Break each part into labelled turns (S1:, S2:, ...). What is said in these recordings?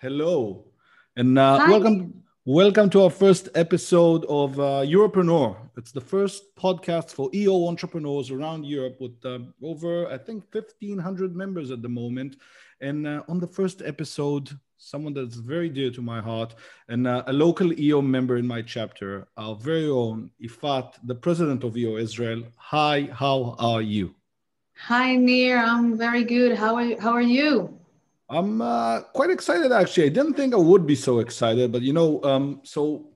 S1: Hello, and
S2: Hi.
S1: welcome to our first episode of Europreneur. It's the first podcast for EO entrepreneurs around Europe with over, I think, 1,500 members at the moment. And on the first episode, someone that's very dear to my heart and a local EO member in my chapter, our very own Iffat, the president of EO Israel. Hi, how are you?
S2: Hi, Nir. I'm very good. How are you?
S1: I'm quite excited, actually. I didn't think I would be so excited, but so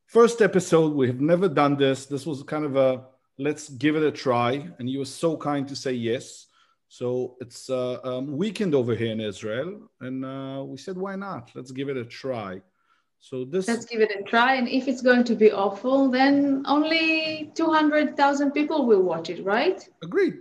S1: first episode, we have never done this. This was kind of a let's give it a try, and you were so kind to say yes. So it's weekend over here in Israel, and we said, why not? Let's give it a try. So
S2: Let's give it a try. And if it's going to be awful, then only 200,000 people will watch it, right?
S1: Agreed.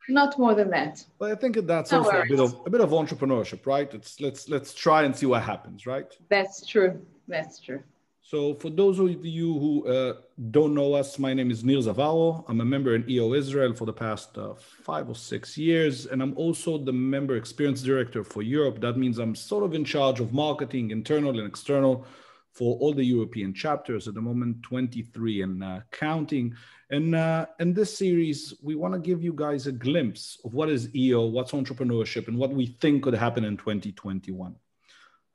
S2: Not more than that.
S1: But I think that's
S2: No
S1: also
S2: worries.
S1: a bit of entrepreneurship, right? Let's try and see what happens, right?
S2: That's true. That's true.
S1: So for those of you who don't know us, my name is Nir Zavaro. I'm a member in EO Israel for the past 5 or 6 years, and I'm also the member experience director for Europe. That means I'm sort of in charge of marketing, internal and external, for all the European chapters at the moment, 23 and counting. And in this series, we want to give you guys a glimpse of what is EO, what's entrepreneurship, and what we think could happen in 2021.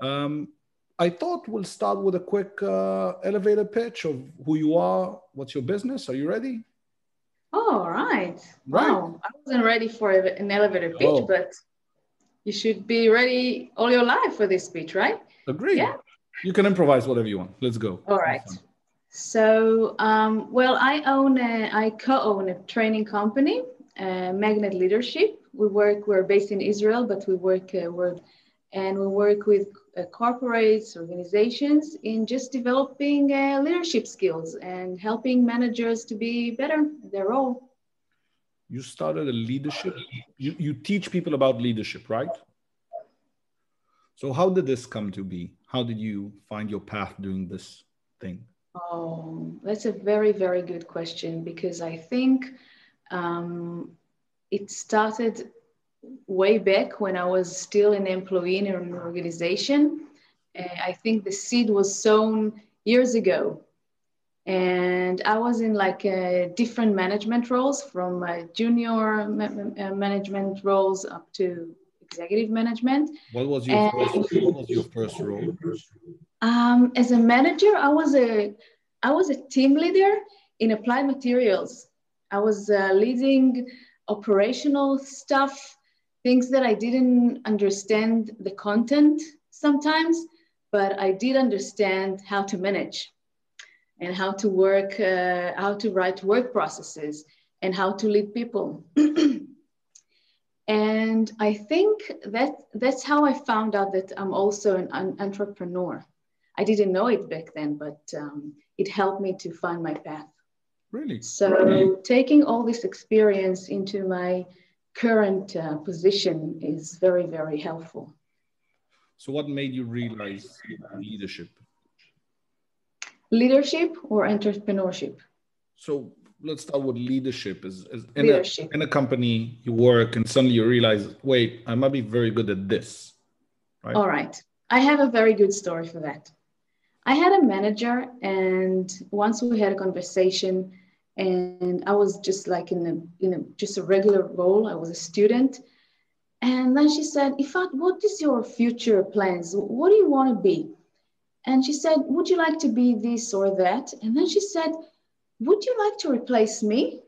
S1: I thought we'll start with a quick elevator pitch of who you are, what's your business. Are you ready?
S2: Oh, all right.
S1: Right.
S2: Wow. I wasn't ready for an elevator pitch,
S1: Oh.
S2: but you should be ready all your life for this speech, right?
S1: Agreed.
S2: Yeah.
S1: You can improvise whatever you want. Let's go.
S2: All right. So, I co-own a training company, Magnet Leadership. We're based in Israel, but we work with corporates, organizations in just developing leadership skills and helping managers to be better at their role.
S1: You started a leadership. You teach people about leadership, right? So how did this come to be? How did you find your path doing this thing?
S2: Oh, that's a very, very good question, because I think it started way back when I was still an employee in an organization. I think the seed was sown years ago. And I was in like different management roles, from junior management roles up to executive management.
S1: What was your first role?
S2: As a manager, I was a team leader in applied materials. I was leading operational stuff, things that I didn't understand the content sometimes, but I did understand how to manage and how to work, how to write work processes and how to lead people. And I think that's how I found out that I'm also an entrepreneur. I didn't know it back then, but it helped me to find my path.
S1: Really?
S2: So taking all this experience into my current position is very, very helpful.
S1: So what made you realize leadership?
S2: Leadership or entrepreneurship?
S1: So let's start with leadership.
S2: Leadership.
S1: In a company you work and suddenly you realize, wait, I might be very good at this. Right?
S2: All right. I have a very good story for that. I had a manager, and once we had a conversation, and I was just like in just a regular role. I was a student. And then she said, Iffat, what is your future plans? What do you want to be? And she said, would you like to be this or that? And then she said, would you like to replace me?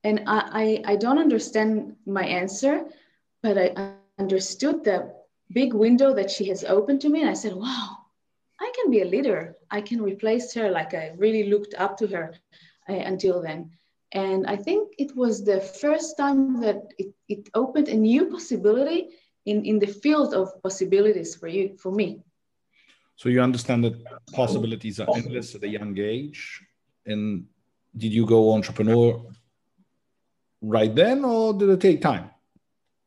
S2: And I don't understand my answer, but I understood the big window that she has opened to me. And I said, wow, I can be a leader. I can replace her. Like, I really looked up to her until then. And I think it was the first time that it opened a new possibility in the field of possibilities for me.
S1: So you understand that possibilities are endless at a young age. And did you go entrepreneur right then, or did it take time?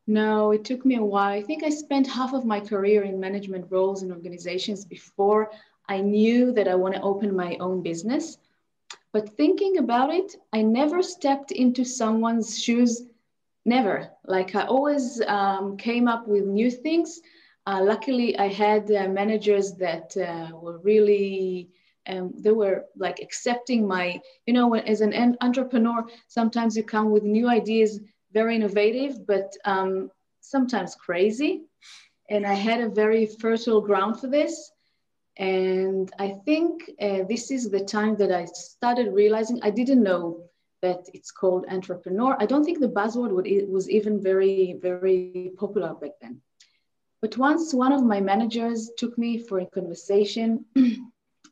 S2: No, it took me a while. I think I spent half of my career in management roles in organizations before I knew that I want to open my own business. But thinking about it, I never stepped into someone's shoes, never. Like, I always came up with new things. Luckily, I had managers that were really, they were like accepting my, as an entrepreneur, sometimes you come with new ideas, very innovative, but sometimes crazy. And I had a very fertile ground for this. And I think this is the time that I started realizing I didn't know that it's called entrepreneur. I don't think the buzzword was even very, very popular back then. But once one of my managers took me for a conversation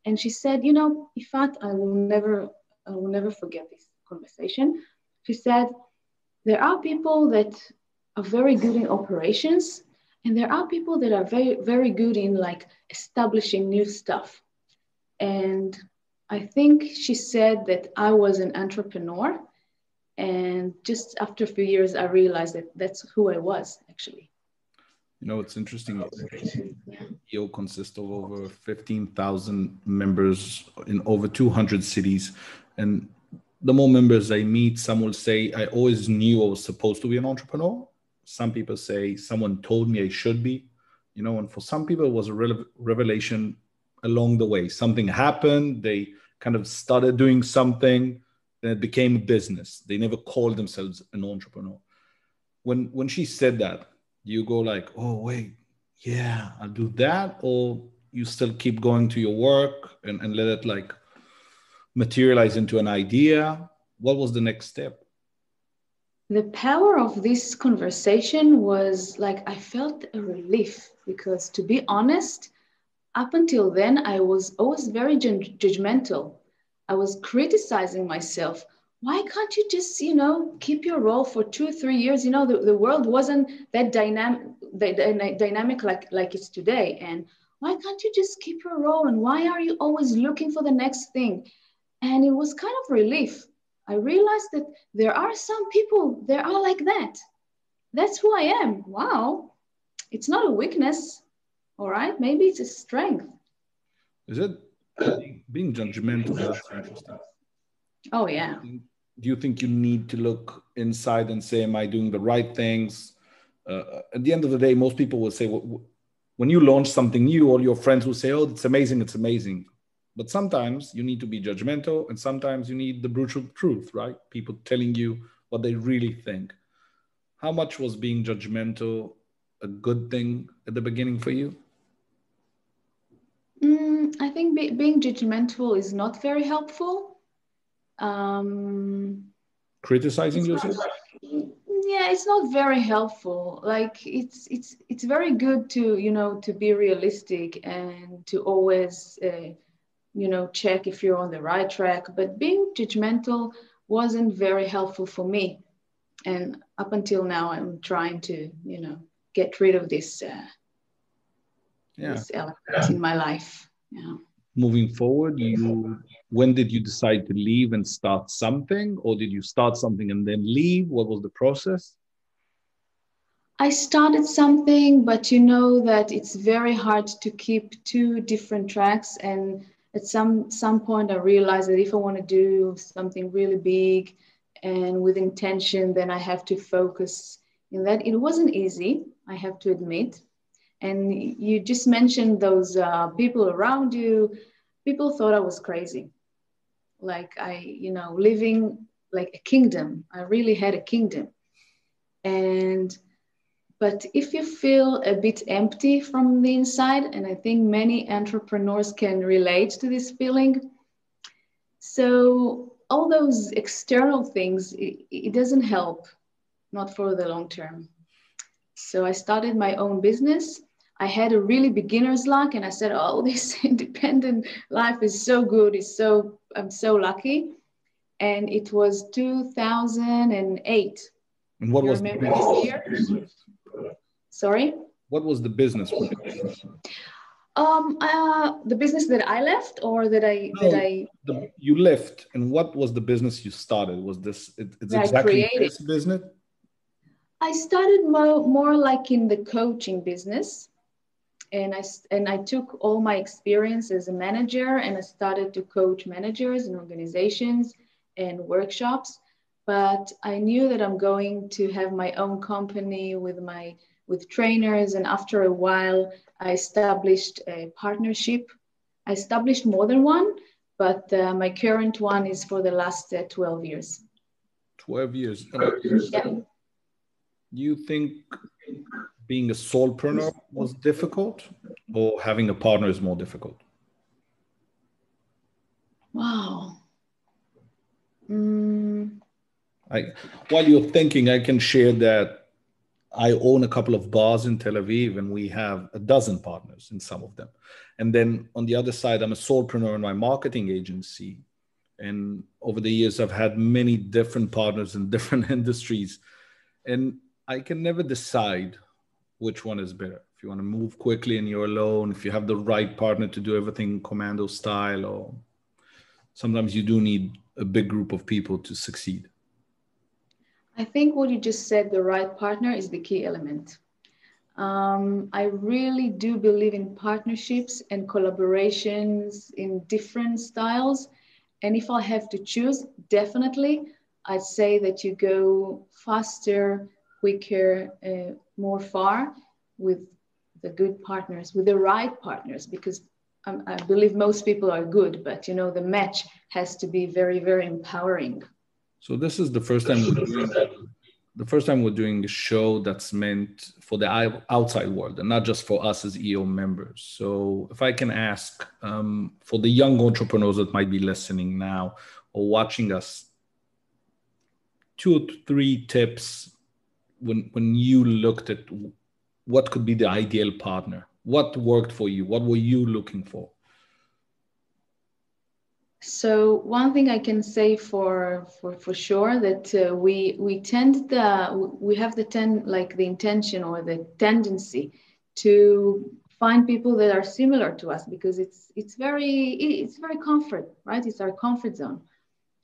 S2: and she said, Iffat, I will never forget this conversation. She said, there are people that are very good in operations, and there are people that are very, very good in like establishing new stuff. And I think she said that I was an entrepreneur. And just after a few years, I realized that that's who I was actually.
S1: It's interesting. EO consists of over 15,000 members in over 200 cities. And the more members I meet, some will say, I always knew I was supposed to be an entrepreneur. Some people say, someone told me I should be, and for some people, it was a revelation along the way. Something happened. They kind of started doing something, and it became a business. They never called themselves an entrepreneur. When she said that, you go like, oh, wait, yeah, I'll do that? Or you still keep going to your work and let it like materialize into an idea? What was the next step?
S2: The power of this conversation was like, I felt a relief because, to be honest, up until then, I was always very judgmental. I was criticizing myself. Why can't you just, keep your role for 2 or 3 years? The world wasn't that dynamic like it's today. And why can't you just keep your role? And why are you always looking for the next thing? And it was kind of relief. I realized that there are some people that are like that. That's who I am. Wow. It's not a weakness. All right. Maybe it's a strength.
S1: Is it being judgmental? That's interesting.
S2: Oh, yeah.
S1: Do you think you need to look inside and say, am I doing the right things? At the end of the day, most people will say, when you launch something new, all your friends will say, oh, it's amazing, it's amazing. But sometimes you need to be judgmental, and sometimes you need the brutal truth, right? People telling you what they really think. How much was being judgmental a good thing at the beginning for you?
S2: I think being judgmental is not very helpful.
S1: Criticizing yourself?
S2: Yeah, it's not very helpful. Like it's very good to be realistic and to always check if you're on the right track. But being judgmental wasn't very helpful for me. And up until now, I'm trying to get rid of this element in my life. Yeah.
S1: Moving forward, when did you decide to leave and start something, or did you start something and then leave? What was the process?
S2: I started something, but you know that it's very hard to keep 2 different tracks. And at some point, I realized that if I want to do something really big and with intention, then I have to focus in that. It wasn't easy, I have to admit. And you just mentioned those people around you. People thought I was crazy. Like living like a kingdom. I really had a kingdom. But if you feel a bit empty from the inside, and I think many entrepreneurs can relate to this feeling. So all those external things, it doesn't help, not for the long term. So I started my own business. I had a really beginner's luck, and I said, oh, this independent life is so good. I'm so lucky. And it was 2008.
S1: And what was the business?
S2: Sorry?
S1: What was the business?
S2: The business that I left, or
S1: you left, and what was the business you started? Was this it's exactly this business?
S2: I started more like in the coaching business, and I took all my experience as a manager, and I started to coach managers and organizations and workshops. But I knew that I'm going to have my own company with my with trainers. And after a while, I established a partnership. I established more than one, but my current one is for the last 12 years.
S1: 12 years.
S2: Yeah.
S1: You think being a solopreneur was difficult, or having a partner is more difficult?
S2: Wow.
S1: While you're thinking, I can share that I own a couple of bars in Tel Aviv, and we have a dozen partners in some of them. And then on the other side, I'm a solopreneur in my marketing agency. And over the years, I've had many different partners in different industries. And I can never decide which one is better. If you want to move quickly and you're alone, if you have the right partner to do everything commando style, or sometimes you do need a big group of people to succeed.
S2: I think what you just said, the right partner, is the key element. I really do believe in partnerships and collaborations in different styles. And if I have to choose, definitely, I'd say that you go faster, quicker, more far with the good partners, with the right partners, because I believe most people are good, but the match has to be very, very empowering.
S1: So this is the first time we're doing a show that's meant for the outside world and not just for us as EO members. So if I can ask for the young entrepreneurs that might be listening now or watching us, 2 or 3 tips when you looked at what could be the ideal partner. What worked for you? What were you looking for?
S2: So one thing I can say for sure that we have the intention or the tendency to find people that are similar to us, because it's very comfort, right? It's our comfort zone.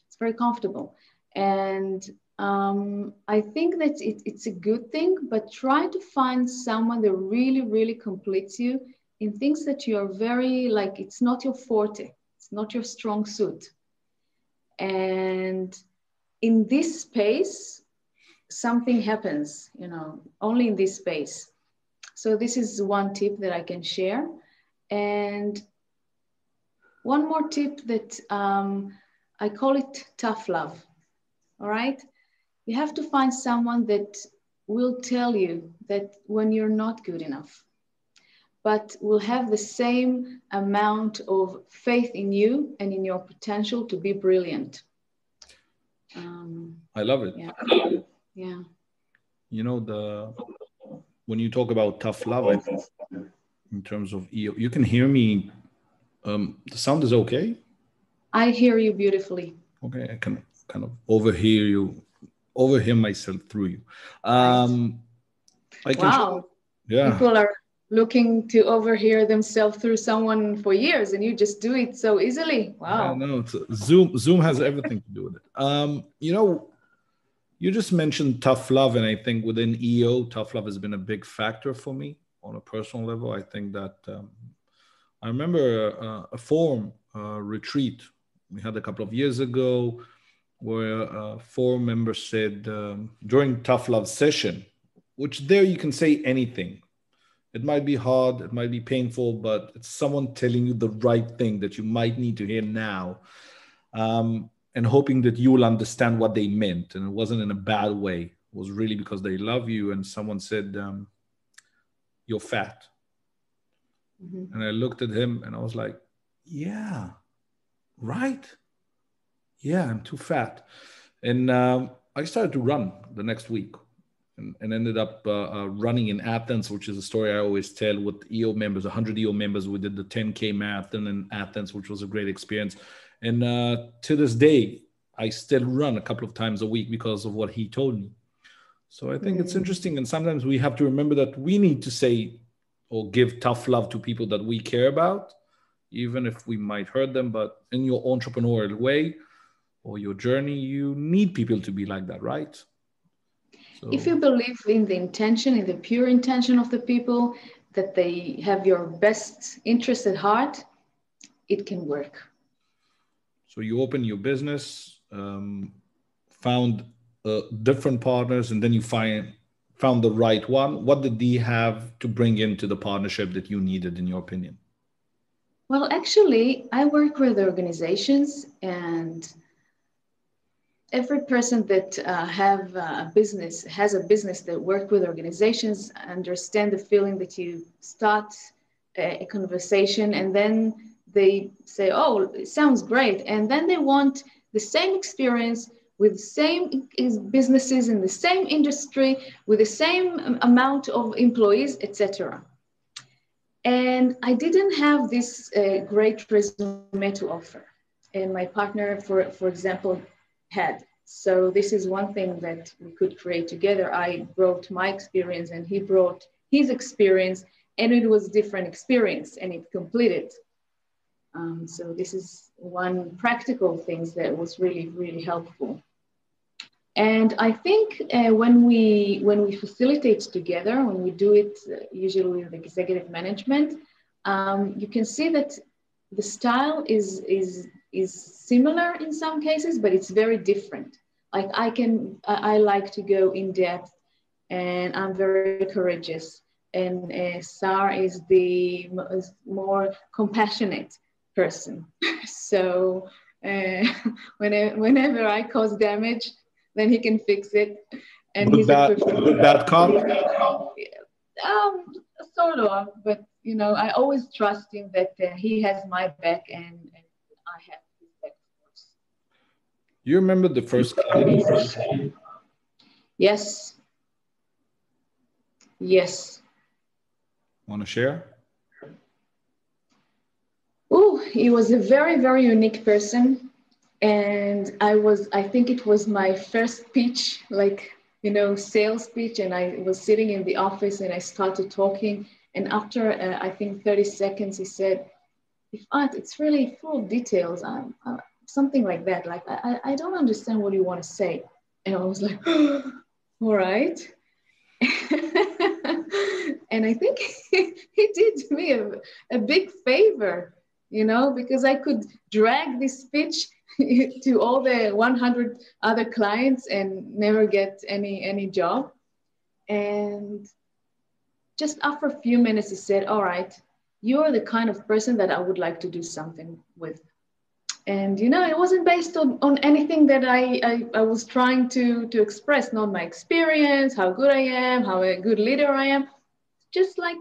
S2: It's very comfortable, and I think that it's a good thing. But try to find someone that really, really completes you in things that you are very it's not your forte. Not your strong suit. And in this space, something happens, only in this space. So this is one tip that I can share. And one more tip that I call it tough love. All right. You have to find someone that will tell you that when you're not good enough, but will have the same amount of faith in you and in your potential to be brilliant.
S1: I love it.
S2: Yeah.
S1: When you talk about tough love, I think in terms of EO, you can hear me. The sound is okay?
S2: I hear you beautifully.
S1: Okay, I can kind of overhear myself through you.
S2: Wow.
S1: Yeah.
S2: People are looking to overhear themselves through someone for years, and you just do it so easily. Wow.
S1: Yeah, no, Zoom has everything to do with it. You just mentioned tough love, and I think within EO, tough love has been a big factor for me on a personal level. I think that I remember a forum retreat we had a couple of years ago where a forum member said during tough love session, which there you can say anything. It might be hard, it might be painful, but it's someone telling you the right thing that you might need to hear now, and hoping that you will understand what they meant. And it wasn't in a bad way. It was really because they love you. And someone said, you're fat. Mm-hmm. And I looked at him and I was like, yeah, right. Yeah, I'm too fat. And I started to run the next week. And ended up running in Athens, which is a story I always tell with EO members, 100 EO members. We did the 10K marathon in Athens, which was a great experience. And to this day, I still run a couple of times a week because of what he told me. So I think it's interesting. And sometimes we have to remember that we need to say or give tough love to people that we care about, even if we might hurt them. But in your entrepreneurial way or your journey, you need people to be like that, right? So,
S2: if you believe in the intention, in the pure intention of the people, that they have your best interest at heart, it can work.
S1: So you open your business, found different partners, and then you found the right one? What did he have to bring into the partnership that you needed, in your opinion?
S2: Well, actually, I work with organizations, and every person that has a business that work with organizations understand the feeling that you start a conversation and then they say, oh, it sounds great. And then they want the same experience with the same businesses in the same industry, with the same amount of employees, etc. And I didn't have this great resume to offer. And my partner, for example, had. So this is one thing that we could create together. I brought my experience and he brought his experience, and it was different experience and it completed. So this is one practical thing that was really, really helpful. And I think when we facilitate together, when we do it usually with executive management, you can see that the style is similar in some cases, but it's very different. Like I like to go in depth, and I'm very courageous. And Sar is the more compassionate person. So whenever I cause damage, then he can fix it. And
S1: Would that come?
S2: Sort of, but you know, I always trust him that he has my back and I have his back, of course.
S1: You remember the first client?
S2: Yes. Yes.
S1: Want to share?
S2: Oh, he was a very, very unique person. And I think it was my first pitch, like, you know, sales pitch. And I was sitting in the office and I started talking. And after, I think 30 seconds, he said, Iffat, it's really full of details. Something like that. Like, I don't understand what you want to say. And I was like, all right. And I think he did me a big favor, you know, because I could drag this pitch to all the 100 other clients and never get any job. And just after a few minutes, he said, all right, you're the kind of person that I would like to do something with. And, you know, it wasn't based on anything that I was trying to express, not my experience, how good I am, how a good leader I am. Just like,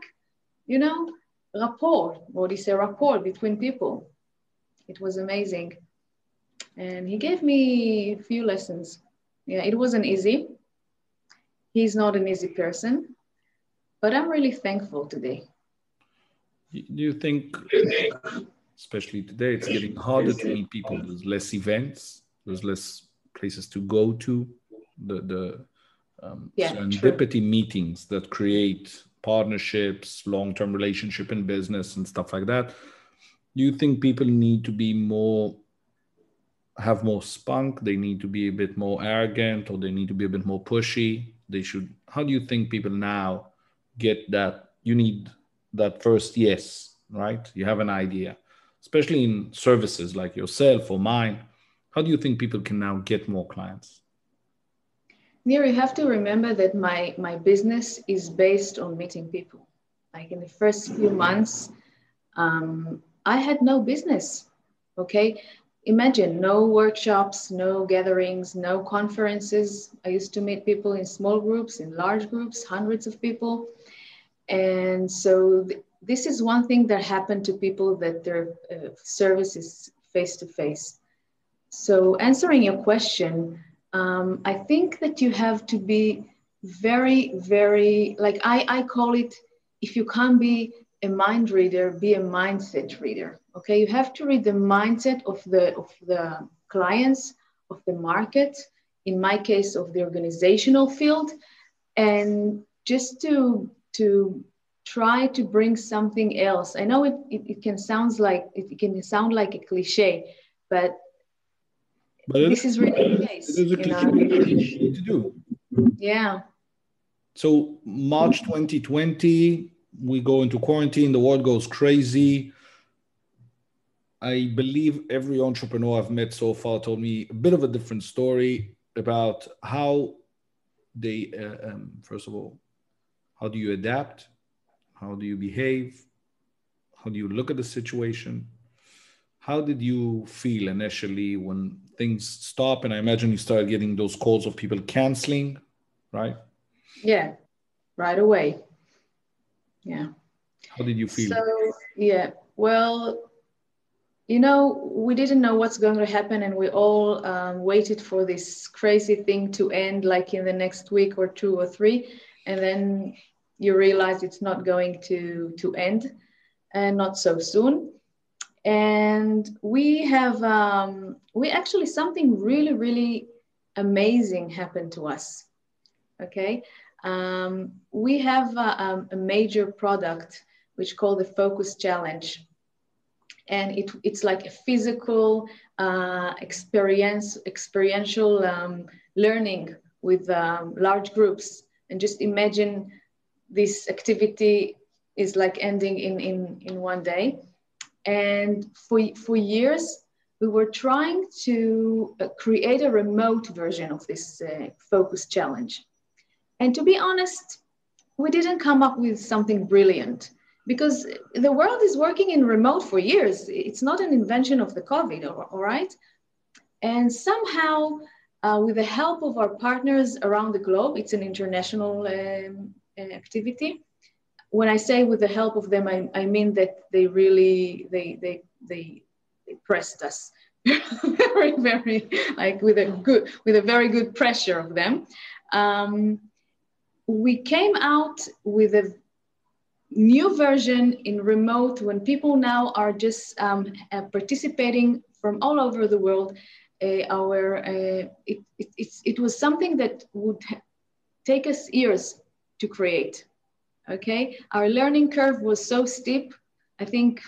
S2: you know, rapport, what is a rapport between people. It was amazing. And he gave me a few lessons. Yeah, it wasn't easy. He's not an easy person, but I'm really thankful today.
S1: Do you think, especially today, it's getting harder to meet people? There's less events, there's less places to go to, the serendipity meetings that create partnerships, long-term relationship in business and stuff like that. Do you think people need to be have more spunk? They need to be a bit more arrogant, or they need to be a bit more pushy? How do you think people now get that? You need that first yes, right? You have an idea, especially in services like yourself or mine. How do you think people can now get more clients?
S2: Nir, you have to remember that my business is based on meeting people. Like in the first few months, I had no business, okay? Imagine no workshops, no gatherings, no conferences. I used to meet people in small groups, in large groups, hundreds of people. And so this is one thing that happened to people that their service is face-to-face. So answering your question, I think that you have to be very, very, like I call it, if you can't be a mind reader, be a mindset reader. Okay, you have to read the mindset of the clients, of the market, in my case, of the organizational field, and just to try to bring something else. I know it can sound like a cliche, but this is really the case.
S1: It is a cliche to do.
S2: Yeah.
S1: So March 2020, we go into quarantine, the world goes crazy. I believe every entrepreneur I've met so far told me a bit of a different story about how they, first of all, how do you adapt? How do you behave? How do you look at the situation? How did you feel initially when things stop? And I imagine you started getting those calls of people canceling, right?
S2: Yeah, right away. Yeah.
S1: How did you feel?
S2: So, yeah, well, you know, we didn't know what's going to happen, and we all waited for this crazy thing to end, like in the next week or 2 or 3, and then you realize it's not going to end, and not so soon. And we actually, something really, really amazing happened to us. Okay, we have a major product which called the Focus Challenge, and it's like a physical experiential learning with large groups. And just imagine this activity is like ending in one day. And for years, we were trying to create a remote version of this Focus Challenge. And to be honest, we didn't come up with something brilliant, because the world is working in remote for years. It's not an invention of the COVID, all right? And somehow, with the help of our partners around the globe, it's an international activity. When I say with the help of them, I mean that they really, they pressed us very, very, like with a very good pressure of them. We came out with a new version in remote, when people now are just participating from all over the world. It was something that would take us years to create. Okay, our learning curve was so steep. I think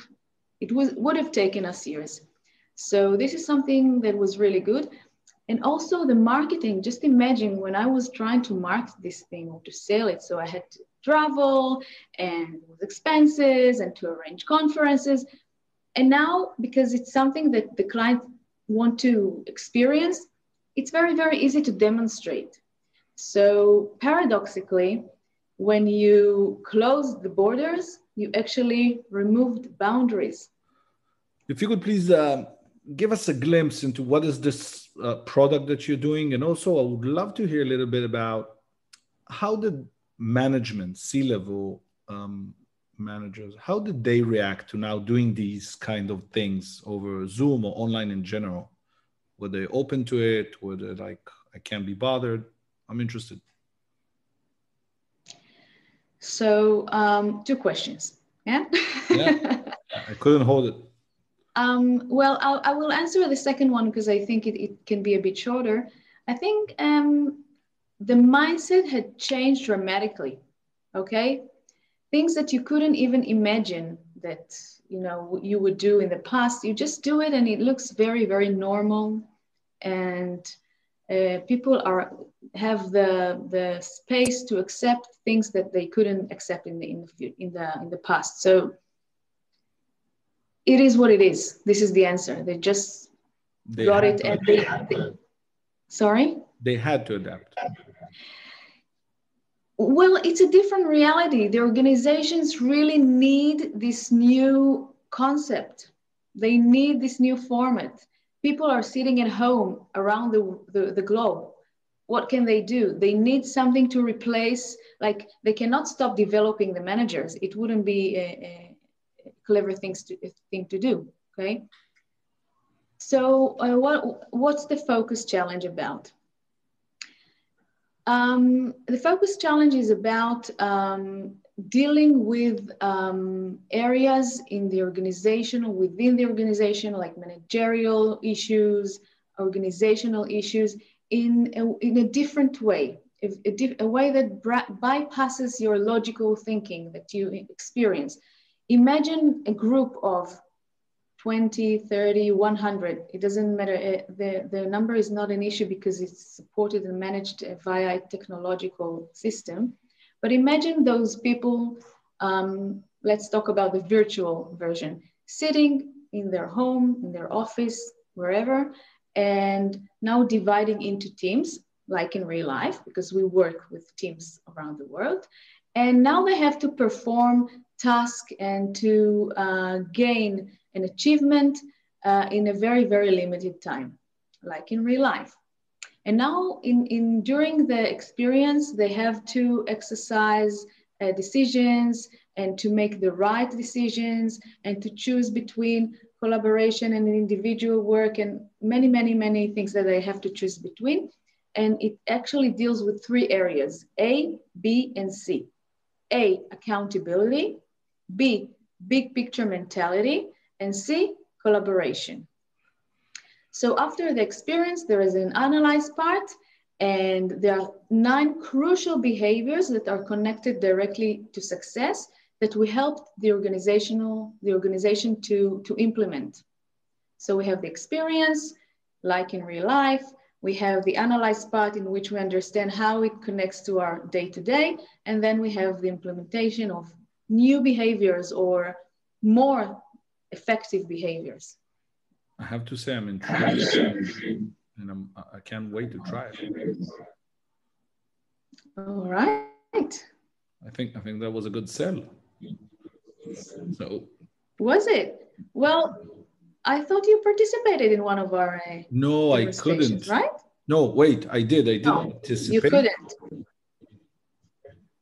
S2: it would have taken us years. So this is something that was really good. And also the marketing, just imagine when I was trying to market this thing or to sell it. So I had to travel and with expenses and to arrange conferences. And now, because it's something that the client want to experience, it's very, very easy to demonstrate. So paradoxically, when you close the borders, you actually removed boundaries.
S1: If you could please give us a glimpse into what is this product that you're doing. And also, I would love to hear a little bit about how did management, C-level managers, how did they react to now doing these kind of things over Zoom or online in general? Were they open to it? Were they like, I can't be bothered? I'm interested.
S2: So 2 questions. Yeah.
S1: Yeah. I couldn't hold it.
S2: Well, I will answer the second one because I think it can be a bit shorter. I think the mindset had changed dramatically. Okay, things that you couldn't even imagine that you would do in the past, you just do it, and it looks very, very normal. And people have the space to accept things that they couldn't accept in the past. So it is what it is. This is the answer. They got it, and sorry?
S1: They had to adapt.
S2: Well, it's a different reality. The organizations really need this new concept. They need this new format. People are sitting at home around the globe. What can they do? They need something to replace. Like, they cannot stop developing the managers. It wouldn't be a clever thing to do, okay? So what's the Focus Challenge about? The Focus Challenge is about dealing with areas in the organization or within the organization, like managerial issues, organizational issues, in a different way, a way that bypasses your logical thinking that you experience. Imagine a group of 20, 30, 100. It doesn't matter. The number is not an issue because it's supported and managed via a technological system. But imagine those people, let's talk about the virtual version, sitting in their home, in their office, wherever, and now dividing into teams. like in real life, because we work with teams around the world. And now they have to perform tasks and to gain an achievement in a very, very limited time, like in real life. And now during the experience, they have to exercise decisions and to make the right decisions and to choose between collaboration and individual work and many, many, many things that they have to choose between. And it actually deals with three areas: A, B, and C. A, accountability; B, big picture mentality; and C, collaboration. So after the experience, there is an analyze part, and there are 9 crucial behaviors that are connected directly to success that we help the organization to implement. So we have the experience, like in real life. We have the analyze part, in which we understand how it connects to our day-to-day. And then we have the implementation of new behaviors or more effective behaviors.
S1: I have to say I'm intrigued, and I can't wait to try it.
S2: All right.
S1: I think that was a good sell. So
S2: was it? Well, I thought you participated in one of our
S1: no, I couldn't.
S2: Right?
S1: No, wait, I did. I did participate.
S2: You couldn't.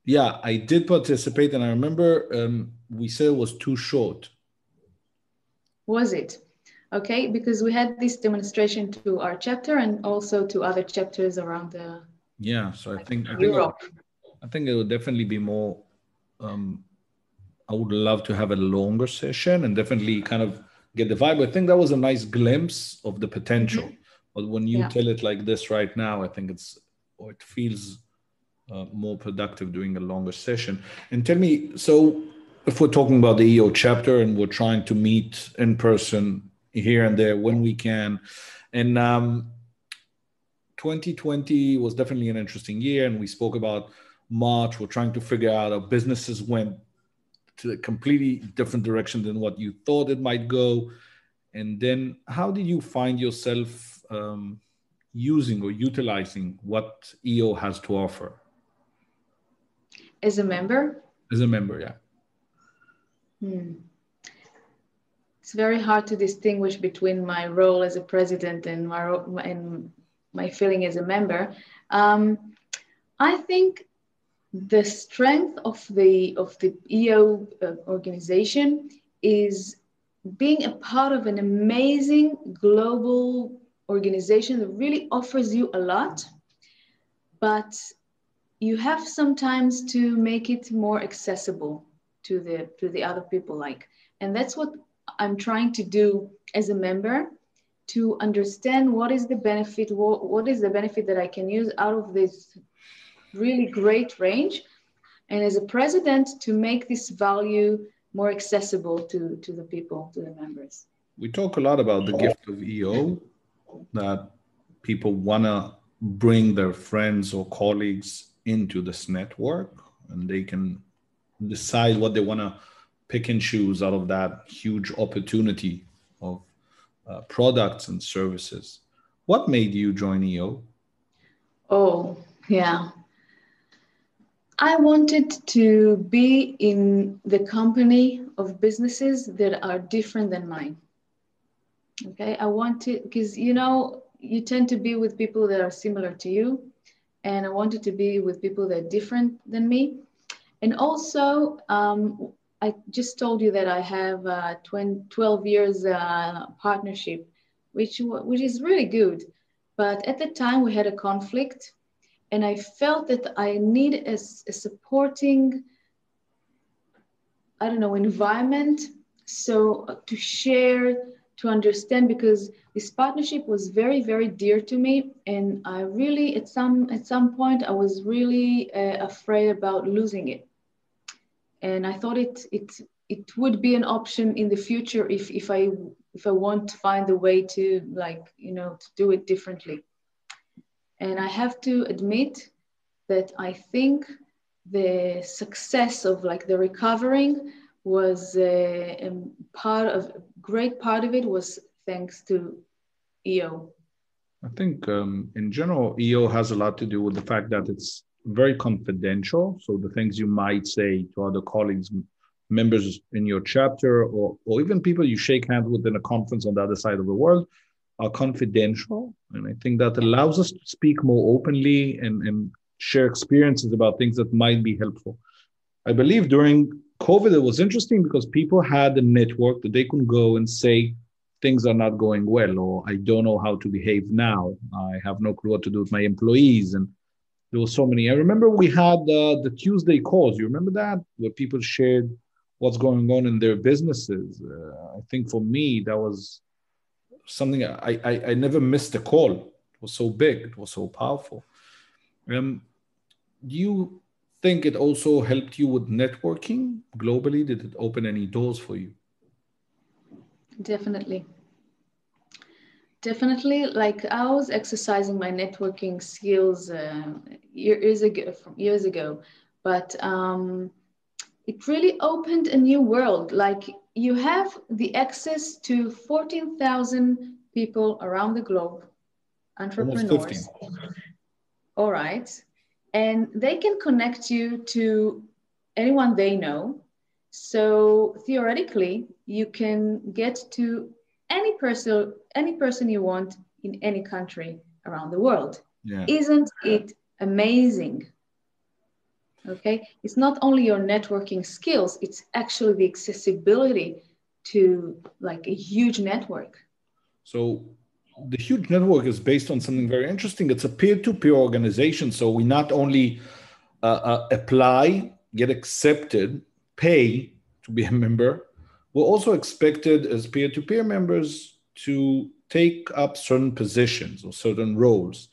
S1: Yeah, I did participate, and I remember we said it was too short.
S2: Was it? Okay, because we had this demonstration to our chapter and also to other chapters around the.
S1: Yeah, so I think
S2: Europe.
S1: I think it would definitely be more. I would love to have a longer session and definitely kind of get the vibe. I think that was a nice glimpse of the potential. Mm-hmm. But when you tell it like this right now, I think it feels more productive doing a longer session. And tell me, so if we're talking about the EO chapter and we're trying to meet in person here and there when we can, and 2020 was definitely an interesting year, and we spoke about March. We're trying to figure out how businesses went to a completely different direction than what you thought it might go. And then how did you find yourself using or utilizing what EO has to offer?
S2: As a member?
S1: As a member, yeah.
S2: It's very hard to distinguish between my role as a president and my feeling as a member. I think the strength of the EO organization is being a part of an amazing global organization that really offers you a lot, but you have sometimes to make it more accessible to the other people, and that's what I'm trying to do as a member, to understand what is the benefit, what is the benefit that I can use out of this really great range, and as a president to make this value more accessible to the people, to the members.
S1: We talk a lot about the gift of EO, that people want to bring their friends or colleagues into this network, and they can decide what they want to pick and choose out of that huge opportunity of products and services. What made you join EO?
S2: Oh, yeah. I wanted to be in the company of businesses that are different than mine. Okay, I wanted, because you tend to be with people that are similar to you, and I wanted to be with people that are different than me. And also, I just told you that I have 12 years partnership, which is really good. But at the time we had a conflict, and I felt that I need a supporting, environment. So to share, to understand, because this partnership was very, very dear to me. And I really, at some point, I was really afraid about losing it. And I thought it would be an option in the future if I want to find a way to to do it differently. And I have to admit that I think the success of the recovering was great part of it was thanks to EO.
S1: I think in general, EO has a lot to do with the fact that it's very confidential. So the things you might say to other colleagues, members in your chapter, or even people you shake hands with in a conference on the other side of the world are confidential. And I think that allows us to speak more openly and share experiences about things that might be helpful. I believe during COVID, it was interesting because people had a network that they could go and say, things are not going well, or I don't know how to behave now. I have no clue what to do with my employees. And there were so many. I remember we had the Tuesday calls. You remember that? Where people shared what's going on in their businesses. I think for me, that was something I never missed a call. It was so big. It was so powerful. Do you think it also helped you with networking globally? Did it open any doors for you?
S2: Definitely. Definitely. Like I was exercising my networking skills years ago, but it really opened a new world. Like you have the access to 14,000 people around the globe,
S1: Almost 15.
S2: entrepreneurs. All right. And they can connect you to anyone they know. So theoretically, you can get to any person you want in any country around the world.
S1: Yeah.
S2: Isn't it amazing? Okay. It's not only your networking skills, it's actually the accessibility to like a huge network.
S1: So the huge network is based on something very interesting. It's a peer-to-peer organization. So we not only apply, get accepted, pay to be a member, we're also expected as peer-to-peer members to take up certain positions or certain roles.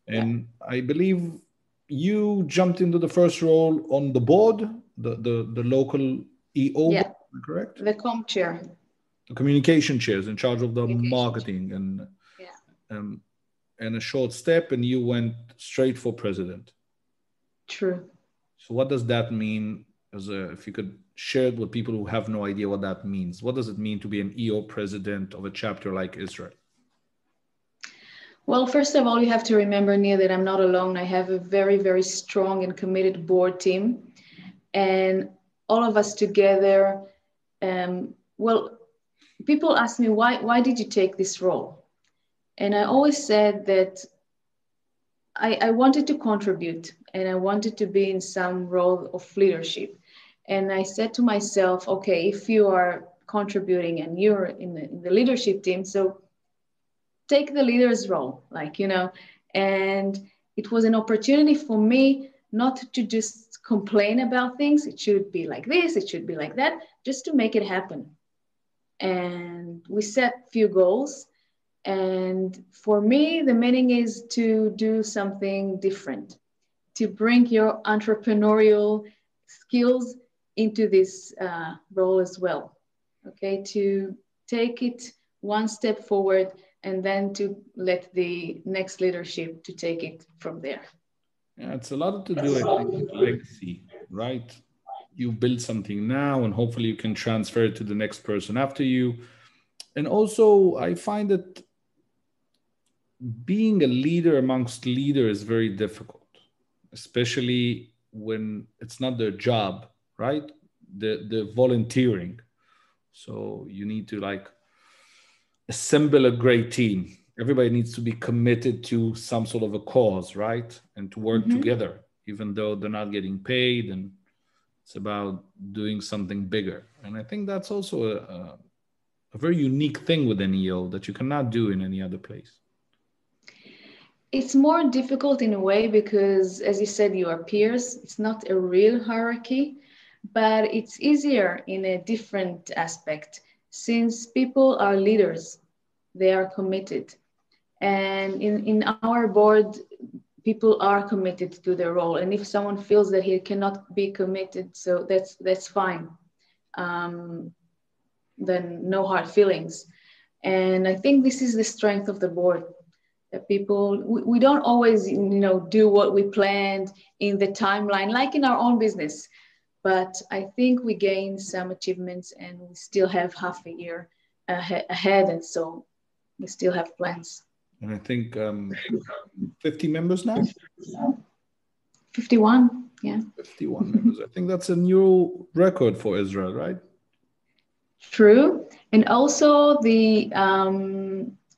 S1: And I believe you jumped into the first role on the board, the local EO board, correct?
S2: The com chair.
S1: The communication chairs in charge of the marketing and a short step, and you went straight for president.
S2: True.
S1: So what does that mean? If you could share it with people who have no idea what that means. What does it mean to be an EO president of a chapter like Israel?
S2: Well, first of all, you have to remember, Neil, that I'm not alone. I have a very, very strong and committed board team. And all of us together, people ask me, why did you take this role? And I always said that I wanted to contribute and I wanted to be in some role of leadership. And I said to myself, okay, if you are contributing and you're in the leadership team, so take the leader's role, and it was an opportunity for me not to just complain about things. It should be like this, it should be like that, just to make it happen. And we set few goals. And for me, the meaning is to do something different, to bring your entrepreneurial skills into this role as well. Okay, to take it one step forward and then to let the next leadership to take it from there.
S1: Yeah, it's a lot to do, I think, with legacy, right? You build something now and hopefully you can transfer it to the next person after you. And also, I find that being a leader amongst leaders is very difficult, especially when it's not their job, right? The volunteering. So you need to assemble a great team. Everybody needs to be committed to some sort of a cause, right? And to work together, even though they're not getting paid. And it's about doing something bigger. And I think that's also a very unique thing with NEO that you cannot do in any other place.
S2: It's more difficult in a way because, as you said, you are peers. It's not a real hierarchy, but it's easier in a different aspect. Since people are leaders, they are committed. And in our board, people are committed to their role. And if someone feels that he cannot be committed, so that's fine. Then no hard feelings. And I think this is the strength of the board. That people, we don't always, do what we planned in the timeline, like in our own business. But I think we gained some achievements and we still have half a year ahead. And so we still have plans.
S1: And I think 50 members now?
S2: 51, yeah.
S1: 51 members. I think that's a new record for Israel, right?
S2: True. And also the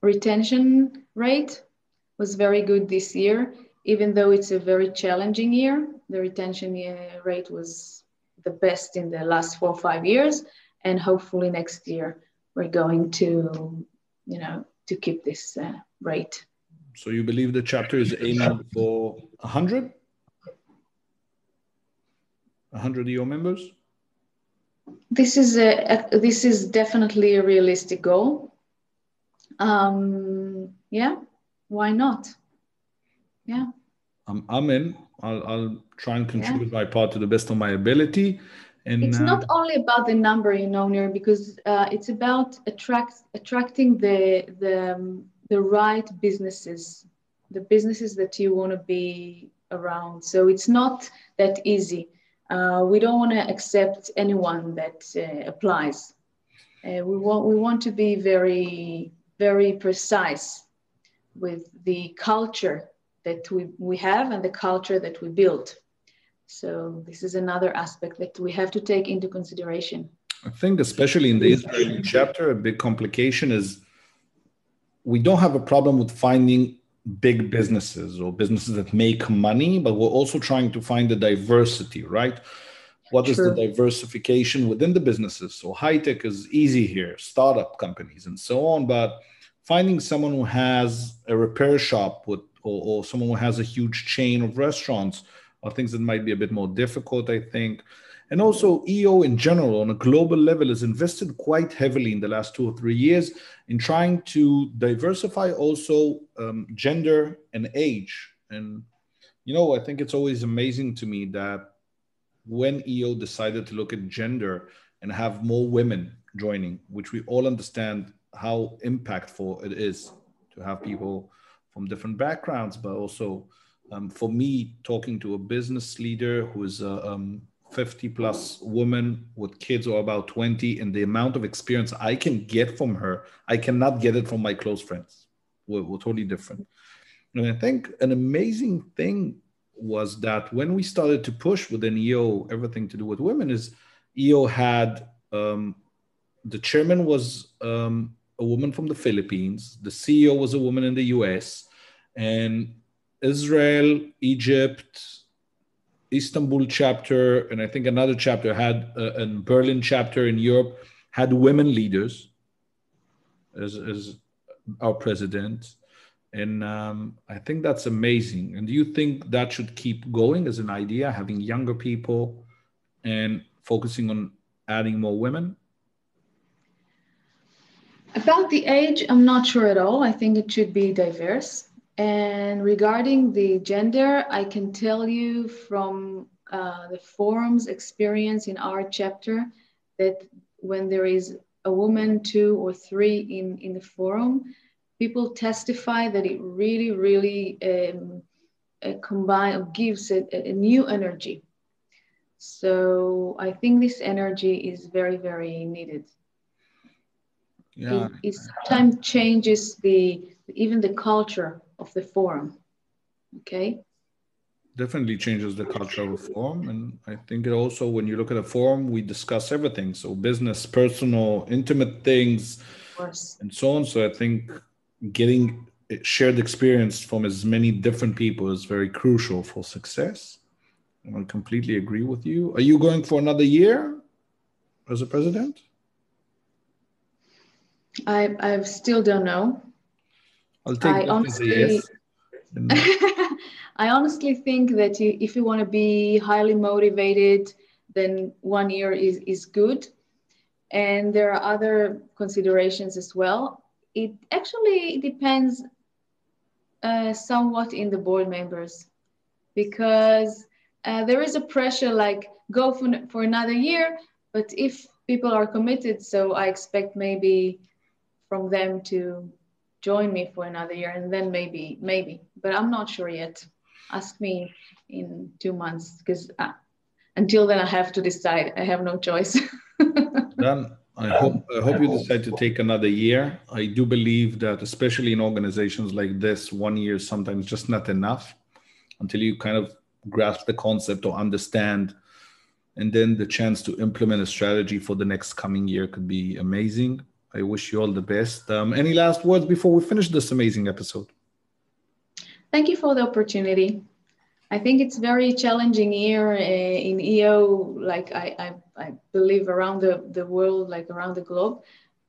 S2: retention rate was very good this year. Even though it's a very challenging year, the retention rate was the best in the last 4 or 5 years. And hopefully next year we're going to, to keep this rate.
S1: So you believe the chapter is aiming for 100? 100 EO members?
S2: This is definitely a realistic goal. Yeah, why not? Yeah.
S1: I'm in. I'll try and contribute my part to the best of my ability. And
S2: it's not only about the number, Nir, because it's about attracting the right businesses, the businesses that you want to be around. So it's not that easy. We don't want to accept anyone that applies. We want to be very, very precise with the culture that we have and the culture that we build. So this is another aspect that we have to take into consideration.
S1: I think especially in the Israeli chapter, a big complication is we don't have a problem with finding big businesses or businesses that make money, but we're also trying to find the diversity, right? What is the diversification within the businesses? So high tech is easy here, startup companies and so on, but finding someone who has a repair shop or someone who has a huge chain of restaurants are things that might be a bit more difficult, I think. And also EO in general on a global level has invested quite heavily in the last 2 or 3 years in trying to diversify also gender and age. And, I think it's always amazing to me that when EO decided to look at gender and have more women joining, which we all understand how impactful it is to have people from different backgrounds, but also for me, talking to a business leader who is a 50 plus woman with kids who are about 20, and the amount of experience I can get from her, I cannot get it from my close friends. We're totally different. And I think an amazing thing was that when we started to push within EO, everything to do with women is EO had, the chairman was a woman from the Philippines, the CEO was a woman in the US, and Israel, Egypt, Istanbul chapter, and I think another chapter had a Berlin chapter in Europe had women leaders as our president. And I think that's amazing. And do you think that should keep going as an idea, having younger people and focusing on adding more women?
S2: About the age, I'm not sure at all. I think it should be diverse. And regarding the gender, I can tell you from the forum's experience in our chapter that when there is a woman, 2 or 3 in the forum, people testify that it really, really gives a new energy. So I think this energy is very, very needed. Yeah. It sometimes changes even the culture of the forum. Okay.
S1: Definitely changes the culture of a forum. And I think it also, when you look at a forum, we discuss everything. So business, personal, intimate things, and so on. So I think getting shared experience from as many different people is very crucial for success. And I completely agree with you. Are you going for another year as a president?
S2: I still don't know.
S1: I'll take that as a yes.
S2: I honestly think that if you want to be highly motivated, then 1 year is good. And there are other considerations as well. It actually depends somewhat in the board members, because there is a pressure like go for another year, but if people are committed, so I expect maybe from them to join me for another year, and then maybe, but I'm not sure yet. Ask me in 2 months, because until then I have to decide. I have no choice.
S1: Then I hope you decide to take another year. I do believe that, especially in organizations like this, 1 year is sometimes just not enough until you kind of grasp the concept or understand. And then the chance to implement a strategy for the next coming year could be amazing. I wish you all the best. Any last words before we finish this amazing episode?
S2: Thank you for the opportunity. I think it's very challenging year in EO, like I believe around the world, like around the globe.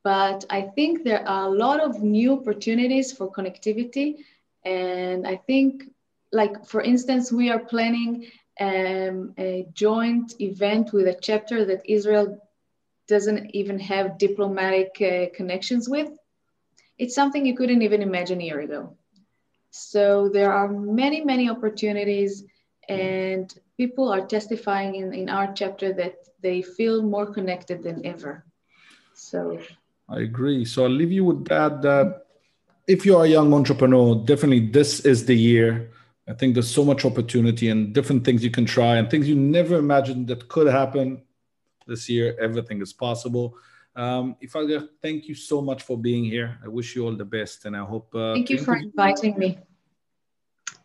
S2: But I think there are a lot of new opportunities for connectivity. And I think, like, for instance, we are planning a joint event with a chapter that Israel doesn't even have diplomatic connections with. It's something you couldn't even imagine a year ago. So there are many, many opportunities, and people are testifying in our chapter that they feel more connected than ever. So
S1: I agree. So I'll leave you with that if you're a young entrepreneur, definitely this is the year. I think there's so much opportunity and different things you can try and things you never imagined that could happen this year. Everything is possible. Iffat, thank you so much for being here. I wish you all the best, and I hope.
S2: Thank you for inviting me.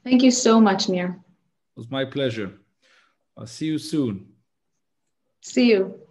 S2: Thank you so much, Nir.
S1: It was my pleasure. I'll see you soon.
S2: See you.